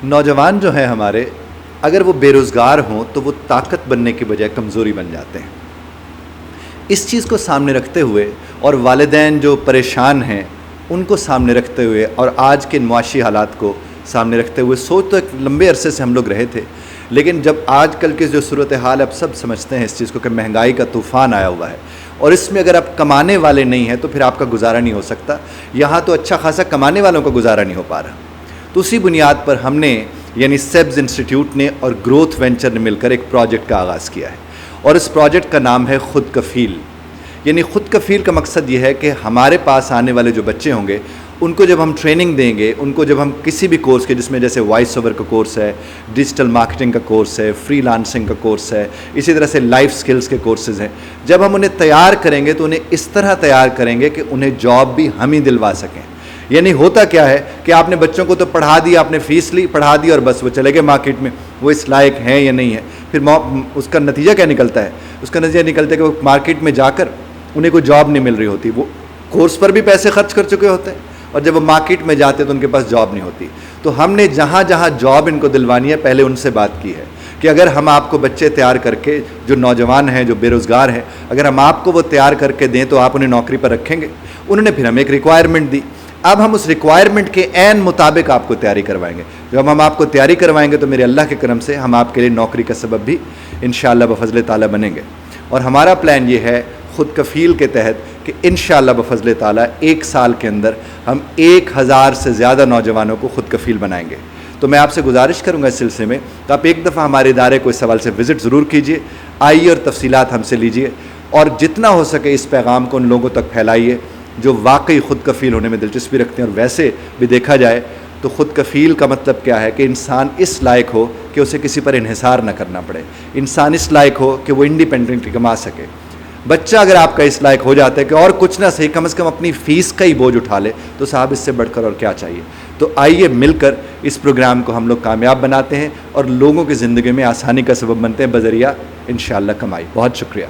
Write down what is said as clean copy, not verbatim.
نوجوان جو ہیں ہمارے، اگر وہ بے روزگار ہوں تو وہ طاقت بننے کی بجائے کمزوری بن جاتے ہیں۔ اس چیز کو سامنے رکھتے ہوئے اور والدین جو پریشان ہیں ان کو سامنے رکھتے ہوئے اور آج کے معاشی حالات کو سامنے رکھتے ہوئے، سوچ تو ایک لمبے عرصے سے ہم لوگ رہے تھے، لیکن جب آج کل کی جو صورتحال اب سب سمجھتے ہیں اس چیز کو کہ مہنگائی کا طوفان آیا ہوا ہے، اور اس میں اگر آپ کمانے والے نہیں ہیں تو پھر آپ کا گزارا نہیں ہو سکتا۔ یہاں تو اچھا خاصا کمانے والوں کا گزارا نہیں ہو پا رہا، تو اسی بنیاد پر ہم نے یعنی سیبز انسٹیٹیوٹ نے اور گروتھ وینچر نے مل کر ایک پروجیکٹ کا آغاز کیا ہے، اور اس پروجیکٹ کا نام ہے خود کفیل۔ یعنی خود کفیل کا مقصد یہ ہے کہ ہمارے پاس آنے والے جو بچے ہوں گے ان کو جب ہم ٹریننگ دیں گے، ان کو جب ہم کسی بھی کورس کے، جس میں جیسے وائس اوور کا کورس ہے، ڈیجیٹل مارکیٹنگ کا کورس ہے، فری لانسنگ کا کورس ہے، اسی طرح سے لائف سکلز کے کورسز ہیں، جب ہم انہیں تیار کریں گے تو انہیں اس طرح تیار کریں گے کہ انہیں جاب بھی ہم ہی دلوا سکیں۔ یعنی ہوتا کیا ہے کہ آپ نے بچوں کو تو پڑھا دیا، آپ نے فیس لی، پڑھا دی اور بس وہ چلے گئے مارکیٹ میں، وہ اس لائق ہیں یا نہیں ہے، پھر اس کا نتیجہ کیا نکلتا ہے؟ اس کا نتیجہ نکلتا ہے کہ وہ مارکیٹ میں جا کر انہیں کوئی جاب نہیں مل رہی ہوتی، وہ کورس پر بھی پیسے خرچ کر چکے ہوتے ہیں، اور جب وہ مارکیٹ میں جاتے تو ان کے پاس جاب نہیں ہوتی۔ تو ہم نے جہاں جہاں جاب ان کو دلوانی ہے پہلے ان سے بات کی ہے کہ اگر ہم آپ کو بچے تیار کر کے، جو نوجوان ہیں، جو بے روزگار ہیں، اگر ہم آپ کو وہ تیار کر کے دیں تو آپ انہیں نوکری پر رکھیں گے۔ انہوں نے پھر ہمیں ایک ریکوائرمنٹ دی، اب ہم اس ریکوائرمنٹ کے عین مطابق آپ کو تیاری کروائیں گے۔ جب ہم آپ کو تیاری کروائیں گے تو میرے اللہ کے کرم سے ہم آپ کے لیے نوکری کا سبب بھی انشاءاللہ بفضل تعالیٰ بنیں گے۔ اور ہمارا پلان یہ ہے خود کفیل کے تحت کہ انشاءاللہ بفضل تعالیٰ 1 سال کے اندر ہم 1000 سے زیادہ نوجوانوں کو خود کفیل بنائیں گے۔ تو میں آپ سے گزارش کروں گا اس سلسلے میں کہ آپ ایک دفعہ ہمارے ادارے کو اس سوال سے وزٹ ضرور کیجئے، آئیے اور تفصیلات ہم سے لیجئے، اور جتنا ہو سکے اس پیغام کو ان لوگوں تک پھیلائیے جو واقعی خود کفیل ہونے میں دلچسپی رکھتے ہیں۔ اور ویسے بھی دیکھا جائے تو خود کفیل کا مطلب کیا ہے کہ انسان اس لائق ہو کہ اسے کسی پر انحصار نہ کرنا پڑے، انسان اس لائق ہو کہ وہ انڈیپینڈنٹلی کما سکے۔ بچہ اگر آپ کا اس لائق ہو جاتا ہے کہ اور کچھ نہ صحیح کم از کم اپنی فیس کا ہی بوجھ اٹھا لے، تو صاحب اس سے بڑھ کر اور کیا چاہیے۔ تو آئیے مل کر اس پروگرام کو ہم لوگ کامیاب بناتے ہیں اور لوگوں کی زندگی میں آسانی کا سبب بنتے ہیں بذریعہ انشاءاللہ کمائی۔ بہت شکریہ۔